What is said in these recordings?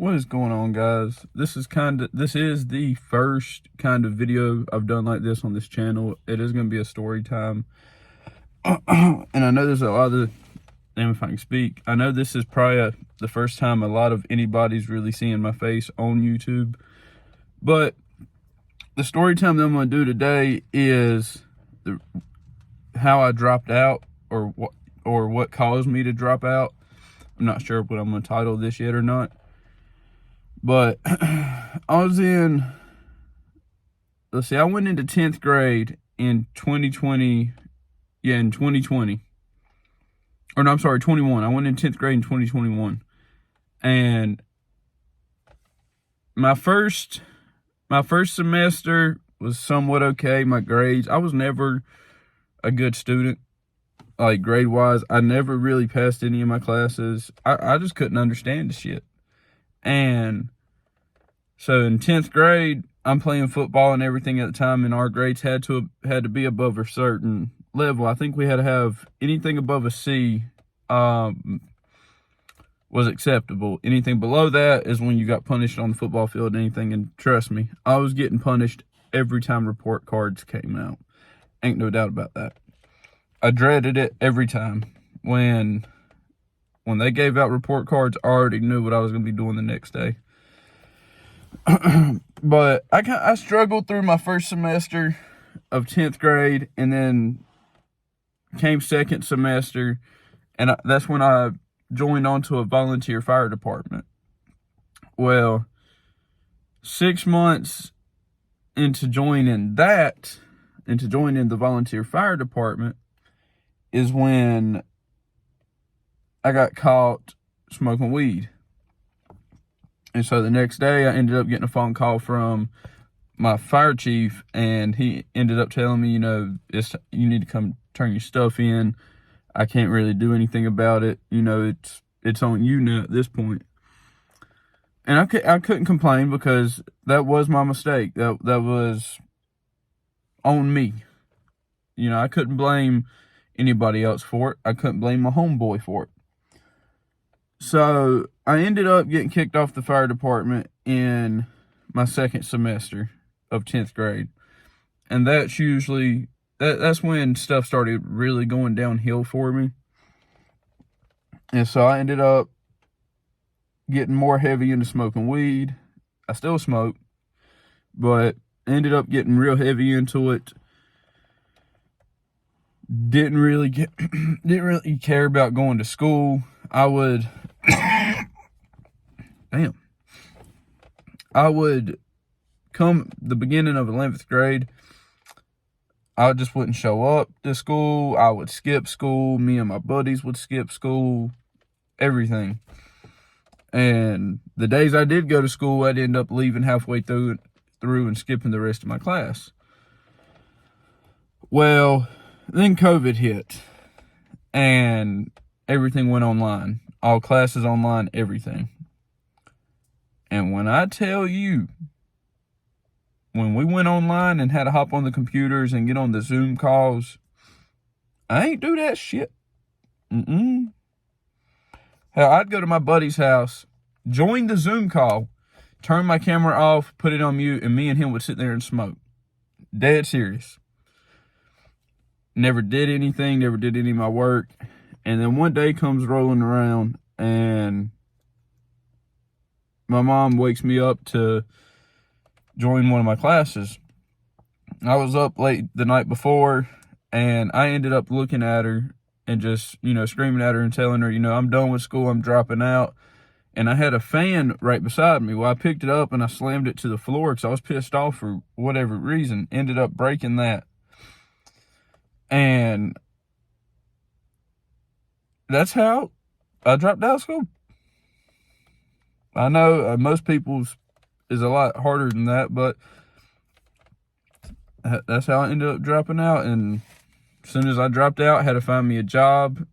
What is going on, guys? This is the first kind of video I've done like this on this channel. It is going to be a story time. And I know there's a lot of, damn if I can speak, I know this is probably the first time a lot of anybody's really seeing my face on YouTube. But the story time that I'm going to do today is how I dropped out, or what caused me to drop out. I'm not sure what I'm going to title this yet or not. But I went into 10th grade in 2020. Yeah, in 2020. Or no, I'm sorry, 21. I went in 10th grade in 2021. And my first semester was somewhat okay. My grades, I was never a good student, like grade-wise. I never really passed any of my classes. I just couldn't understand the shit. And so in 10th grade, I'm playing football and everything at the time, and our grades had to be above a certain level. I think we had to have anything above a C was acceptable. Anything below that is when you got punished on the football field, anything. And trust me, I was getting punished every time report cards came out. Ain't no doubt about that. I dreaded it every time. When they gave out report cards, I already knew what I was going to be doing the next day. But I struggled through my first semester of 10th grade, and then came second semester, and that's when I joined onto a volunteer fire department. Well, 6 months into joining the volunteer fire department is when I got caught smoking weed. And so the next day I ended up getting a phone call from my fire chief, and he ended up telling me, you need to come turn your stuff in. I can't really do anything about it. It's on you now at this point. And I couldn't complain, because that was my mistake. That was on me. I couldn't blame anybody else for it. I couldn't blame my homeboy for it. So I ended up getting kicked off the fire department in my second semester of 10th grade. And that's usually, that's when stuff started really going downhill for me. And so I ended up getting more heavy into smoking weed. I still smoke, but ended up getting real heavy into it. Didn't really care about going to school. I would come the beginning of 11th grade, I just wouldn't show up to school. I would skip school. Me and my buddies would skip school, everything. And the days I did go to school, I'd end up leaving halfway through and skipping the rest of my class. Well, then COVID hit, and everything went online. All classes online, everything. And when I tell you, when we went online and had to hop on the computers and get on the Zoom calls, I ain't do that shit. Hell, I'd go to my buddy's house, join the Zoom call, turn my camera off, put it on mute, and me and him would sit there and smoke. Dead serious. Never did anything, never did any of my work. And then one day comes rolling around, and my mom wakes me up to join one of my classes. I was up late the night before, and I ended up looking at her and just, screaming at her and telling her, I'm done with school, I'm dropping out. And I had a fan right beside me. Well, I picked it up and I slammed it to the floor because I was pissed off for whatever reason. Ended up breaking that. And that's how I dropped out of school. I know most people's is a lot harder than that, but that's how I ended up dropping out. And as soon as I dropped out, I had to find me a job.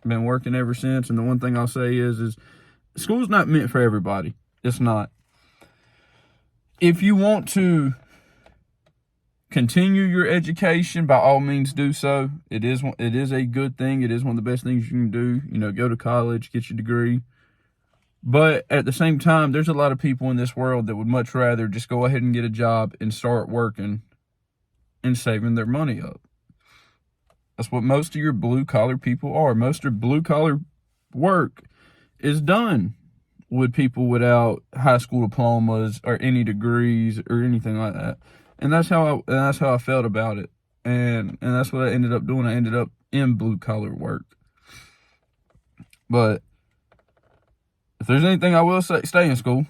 Been working ever since. And the one thing I'll say is school's not meant for everybody. It's not. If you want to continue your education, by all means do so. It is a good thing. It is one of the best things you can do. Go to college, get your degree. But at the same time, there's a lot of people in this world that would much rather just go ahead and get a job and start working and saving their money up. That's what most of your blue collar people are. Most of blue collar work is done with people without high school diplomas or any degrees or anything like that. And that's how I felt about it. And that's what I ended up doing. I ended up in blue collar work. But if there's anything I will say, stay in school.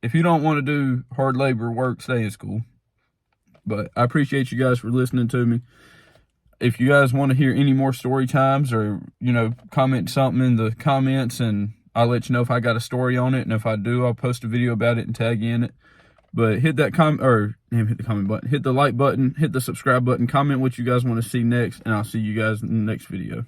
If you don't want to do hard labor work, stay in school. But I appreciate you guys for listening to me. If you guys want to hear any more story times, or, comment something in the comments, and I'll let you know if I got a story on it. And if I do, I'll post a video about it and tag you in it. But hit that hit the comment button, hit the like button, hit the subscribe button, comment what you guys want to see next, and I'll see you guys in the next video.